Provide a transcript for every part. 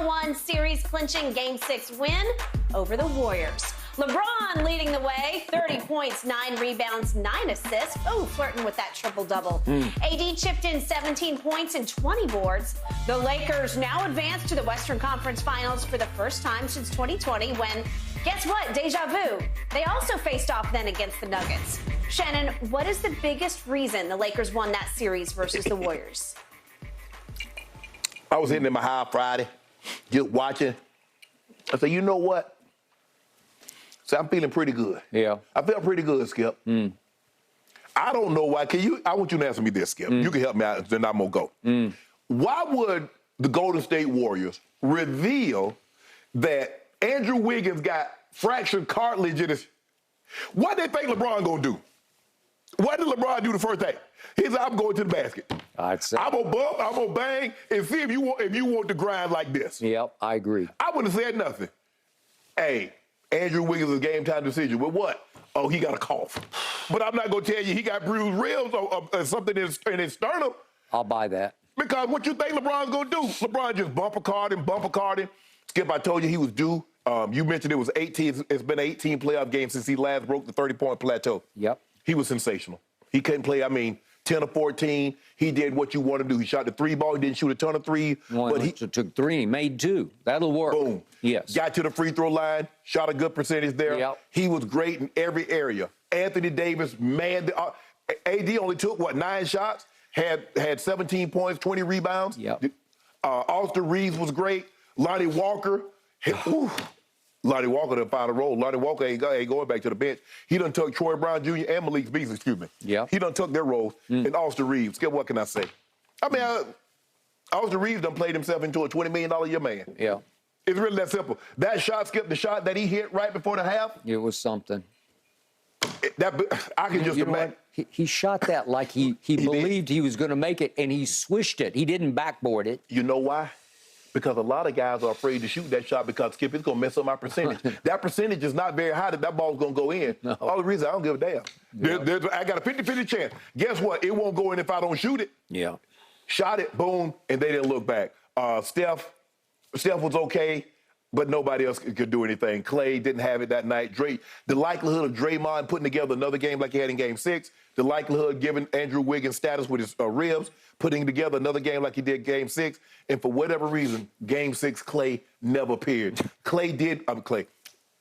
101 series clinching Game 6 win over the Warriors. LeBron leading the way, 30 points, 9 rebounds, 9 assists. Oh, flirting with that triple-double. AD chipped in 17 points and 20 boards. The Lakers now advance to the Western Conference Finals for the first time since 2020 when, guess what, deja vu. They also faced off then against the Nuggets. Shannon, what is the biggest reason the Lakers won that series versus the Warriors? I was sitting in my house Friday, just watching. I said, you know what? So I'm feeling pretty good. Yeah. I felt pretty good, Skip. I don't know why. I want you to answer me this, Skip. You can help me out, then I'm going to go. Why would the Golden State Warriors reveal that Andrew Wiggins got fractured cartilage in his... What they think LeBron going to do? What did LeBron do the first day? He said, I'm going to the basket. I'd say. I'm going to bump, I'm going to bang, and see if you want to grind like this. Yep, I agree. I wouldn't have said nothing. Hey, Andrew Wiggins' a game-time decision. With what? Oh, he got a cough. But I'm not going to tell you he got bruised ribs or something in his sternum. I'll buy that. Because what you think LeBron's going to do? LeBron just bumper card him. Skip, I told you he was due. You mentioned it was 18. It's been 18 playoff games since he last broke the 30-point plateau. Yep. He was sensational. He couldn't play, 10 or 14. He did what you want to do. He shot the 3 ball. He didn't shoot a ton of 3. But he took 3. He made 2. That'll work. Boom. Yes. Got to the free throw line. Shot a good percentage there. Yep. He was great in every area. Anthony Davis, man. AD only took, 9 shots? Had 17 points, 20 rebounds. Yep. Austin Reeves was great. Lonnie Walker. Lonnie Walker done found a role. Lonnie Walker ain't going back to the bench. He done took Troy Brown Jr. and Malik Beasley, excuse me. Yeah. He done took their roles. And Austin Reeves, what can I say? Austin Reeves done played himself into a $20 million a year man. Yeah. It's really that simple. That shot, Skip, the shot that he hit right before the half. It was something. I can just imagine. He shot that like he believed he was going to make it, and he swished it. He didn't backboard it. You know why? Because a lot of guys are afraid to shoot that shot because, Skip, it's going to mess up my percentage. That percentage is not very high that ball's going to go in. No. All the reason I don't give a damn. Yeah. I got a 50-50 chance. Guess what? It won't go in if I don't shoot it. Yeah. Shot it, boom, and they didn't look back. Steph was okay, but nobody else could do anything. Clay didn't have it that night. The likelihood of Draymond putting together another game like he had in Game 6, the likelihood of giving Andrew Wiggins status with his ribs, putting together another game like he did Game 6, and for whatever reason, Game 6, Clay never appeared.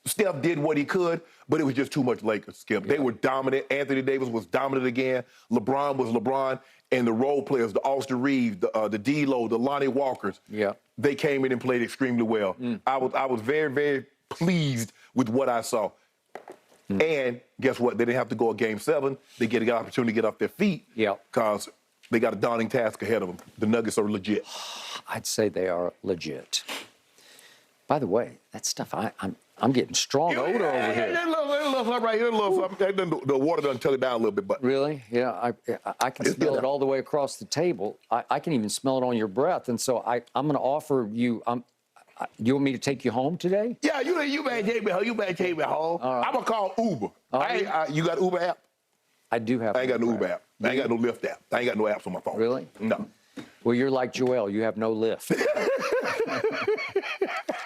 Steph did what he could, but it was just too much Lakers, Skip. Yeah. They were dominant. Anthony Davis was dominant again. LeBron was LeBron. And the role players, the Austin Reeves, the D-Lo, the Lonnie Walkers, they came in and played extremely well. I was very, very pleased with what I saw. And guess what? They didn't have to go a Game 7. They get an opportunity to get off their feet because they got a daunting task ahead of them. The Nuggets are legit. I'd say they are legit. By the way, that stuff, I'm getting strong odor over here. A little something right here, a little something. The water doesn't tell it down a little bit, but really, yeah, I can smell it all the way across the table. I can even smell it on your breath, and so I'm going to offer you. You want me to take you home today? Yeah, you better take me home. You better take me home. Right. I'm gonna call Uber. You got Uber app? I do have. I ain't got no Uber app. I ain't got no Lyft app. I ain't got no apps on my phone. Really? No. Well, you're like Joel. You have no Lyft.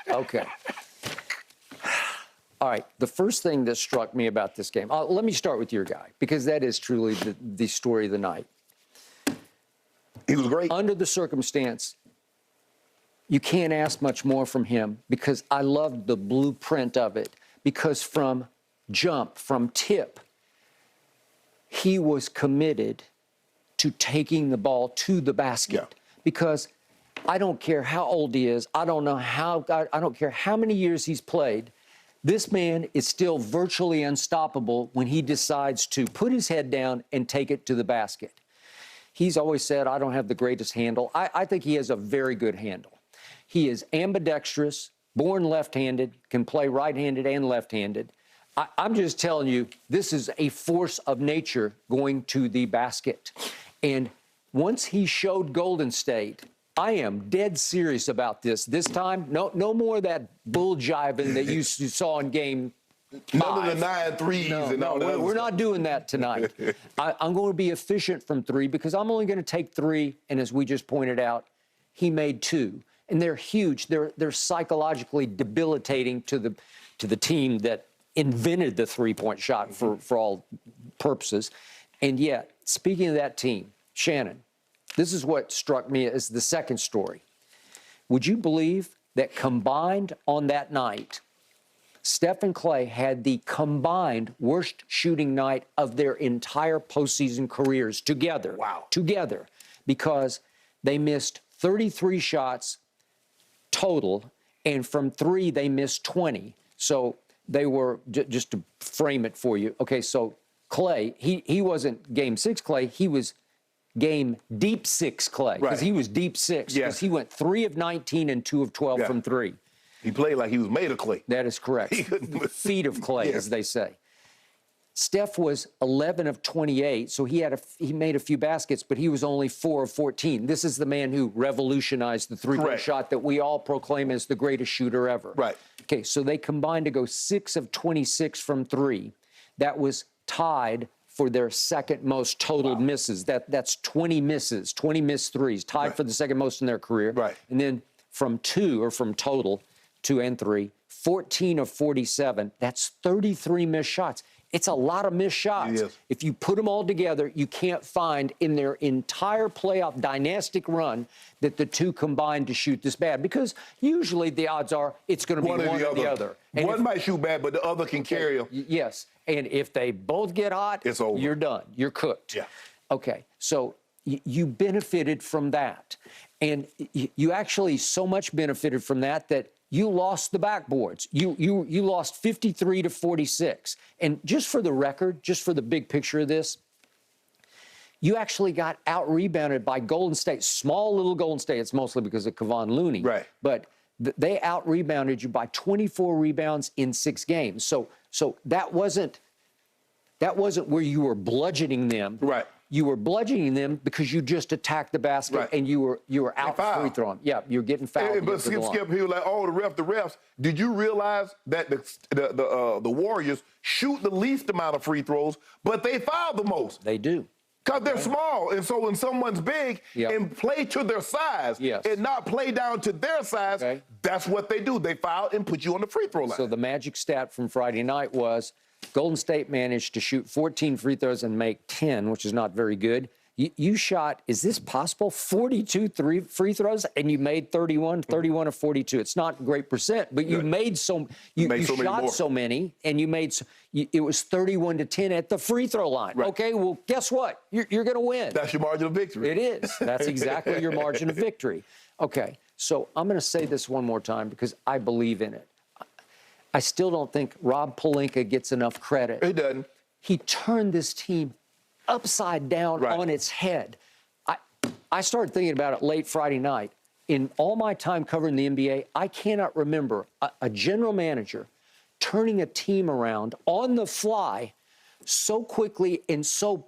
Okay. All right, the first thing that struck me about this game, let me start with your guy, because that is truly the story of the night. He was great. Under the circumstance, you can't ask much more from him because I loved the blueprint of it, because from jump, from tip, he was committed to taking the ball to the basket. Yeah. Because I don't care how old he is, I don't care how many years he's played, this man is still virtually unstoppable when he decides to put his head down and take it to the basket. He's always said, I don't have the greatest handle. I think he has a very good handle. He is ambidextrous, born left-handed, can play right-handed and left-handed. I'm just telling you, this is a force of nature going to the basket. And once he showed Golden State, I am dead serious about this. This time, no more of that bull jiving that you saw in Game 5. None of the 9 threes and all that. We're not doing that tonight. I'm going to be efficient from 3 because I'm only going to take 3, and as we just pointed out, he made 2. and they're huge. They're psychologically debilitating to the team that invented the three-point shot for all purposes. And yet, speaking of that team, Shannon, this is what struck me as the second story. Would you believe that combined on that night, Steph and Klay had the combined worst shooting night of their entire postseason careers together? Wow. Together, because they missed 33 shots total, and from three, they missed 20. So they were, just to frame it for you, okay, so Klay, he wasn't Game 6 Klay, he was Game Deep 6 Klay, because he was Deep 6, because he went 3 of 19 and 2 of 12 from three. He played like he was made of clay. That is correct. Feet of clay, as they say. Steph was 11 of 28, so he made a few baskets, but he was only 4 of 14. This is the man who revolutionized the three-point shot that we all proclaim as the greatest shooter ever. Right. Okay, so they combined to go 6 of 26 from three. That was tied for their second most total misses. That's 20 misses, 20 missed threes, tied for the second most in their career. Right. And then from total, 2 and 3, 14 of 47. That's 33 missed shots. It's a lot of missed shots. If you put them all together, you can't find in their entire playoff dynastic run that the two combined to shoot this bad, because usually the odds are it's going to be one or the other. And one might shoot bad, but the other can carry them. Yes, and if they both get hot, it's over. You're done. You're cooked. Yeah. Okay, so you benefited from that, and you actually so much benefited from that you lost the backboards. You lost 53 to 46. And just for the record, just for the big picture of this, you actually got out-rebounded by Golden State, small little Golden State. It's mostly because of Kevon Looney. Right. But they out-rebounded you by 24 rebounds in 6 games. So that wasn't where you were bludgeoning them. Right. You were bludgeoning them because you just attacked the basket and you were out free throwing. Yeah, you're getting fouled. But Skip, he was like, oh, the refs. Did you realize that the Warriors shoot the least amount of free throws, but they foul the most? They do. Because they're small, and so when someone's big and play to their size and not play down to their size, that's what they do. They foul and put you on the free throw line. So the magic stat from Friday night was Golden State managed to shoot 14 free throws and make 10, which is not very good. You shot, is this possible, 42 free throws, and you made 31 of 42. It's not a great percent, but you made you shot so many, and you made, it was 31 to 10 at the free throw line. Right. Okay, well, guess what? You're going to win. That's your margin of victory. It is. That's exactly your margin of victory. Okay, so I'm going to say this one more time because I believe in it. I still don't think Rob Pelinka gets enough credit. He doesn't. He turned this team upside down on its head. I started thinking about it late Friday night. In all my time covering the NBA, I cannot remember a general manager turning a team around on the fly so quickly and so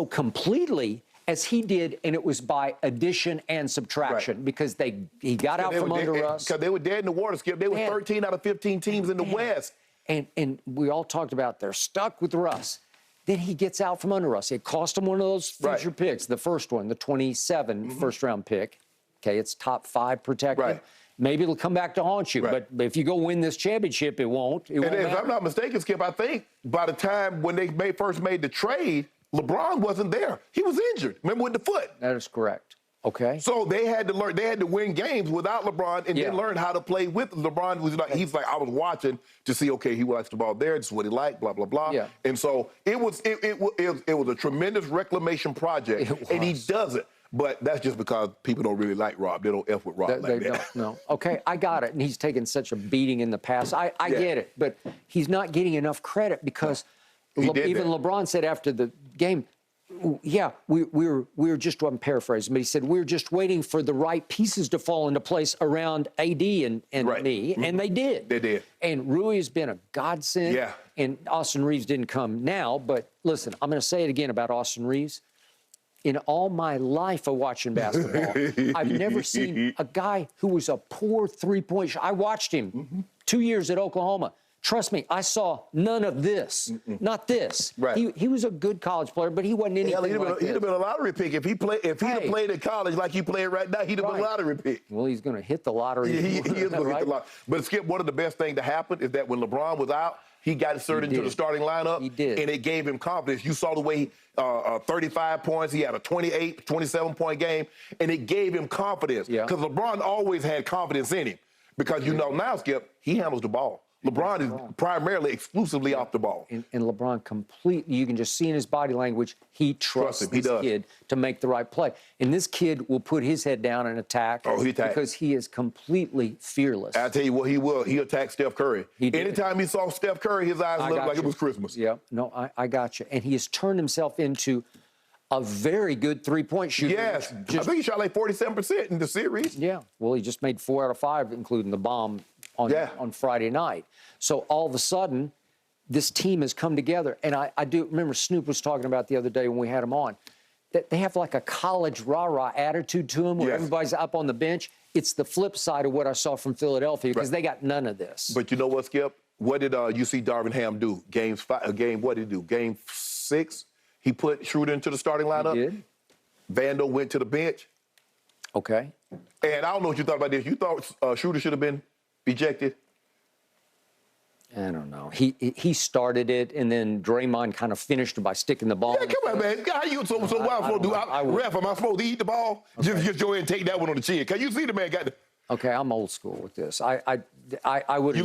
completely as he did, and it was by addition and subtraction because he got out from under us. Because they were dead in the water, Skip. They were 13 out of 15 teams in the West. And we all talked about they're stuck with Russ. Then he gets out from under us. It cost him one of those future picks, the first one, the 27 first-round pick. Okay, it's top 5 protected. Right. Maybe it'll come back to haunt you, but if you go win this championship, it won't. And if I'm not mistaken, Skip, I think by the time when they first made the trade, LeBron wasn't there. He was injured. Remember, with the foot. That is correct. Okay. So they had to learn. They had to win games without LeBron, and then learn how to play with LeBron. He's like, I was watching to see. Okay, he likes the ball there. This is what he liked. Blah blah blah. Yeah. And so it was a tremendous reclamation project, and he does it. But that's just because people don't really like Rob. They don't F with Rob they don't. No. Okay, I got it. And he's taken such a beating in the past. I get it. But he's not getting enough credit because even LeBron said after the game, we were just, I'm paraphrasing, but he said, we were just waiting for the right pieces to fall into place around AD and me, and they did. They did. And Rui has been a godsend. Yeah. And Austin Reeves didn't come now, but listen, I'm going to say it again about Austin Reeves. In all my life of watching basketball, I've never seen a guy who was a poor three-point shot. I watched him 2 years at Oklahoma Trust me, I saw none of this. Not this. Right. He was a good college player, but he wasn't anything like this. He'd have been a lottery pick if he'd have played in college like he played right now. He'd have been a lottery pick. Well, he's going to hit the lottery. He is going to hit the lottery. But Skip, one of the best things to happen is that when LeBron was out, he got inserted into the starting lineup. He did. And it gave him confidence. You saw the way 35 points. He had a 28, 27-point game. And it gave him confidence. Because LeBron always had confidence in him. Because you know now, Skip, he handles the ball. LeBron is primarily exclusively off the ball. And LeBron completely, you can just see in his body language, he trusts this kid to make the right play. And this kid will put his head down and attack because he is completely fearless. I'll tell you what he will. He attacked Steph Curry. Anytime he saw Steph Curry, his eyes looked like it was Christmas. Yeah, no, I got you. And he has turned himself into a very good three-point shooter. Yes. I think he shot like 47% in the series. Yeah. Well, he just made 4 out of 5, including the bomb on Friday night. So all of a sudden, this team has come together. And I do remember Snoop was talking about the other day when we had him on, that they have like a college rah-rah attitude to them where everybody's up on the bench. It's the flip side of what I saw from Philadelphia because they got none of this. But you know what, Skip? What did you see Darvin Ham do? What did he do? Game 6, he put Schroeder into the starting lineup. He did. Vando went to the bench. Okay. And I don't know what you thought about this. You thought Schroeder should have been ejected? I don't know. He started it, and then Draymond kind of finished it by sticking the ball. Yeah, come on, man. How you so what I'm supposed to do? Ref, am I supposed to eat the ball? Okay. Just go ahead and take that one on the chin. Because you see the man got the... Okay, I'm old school with this. I would...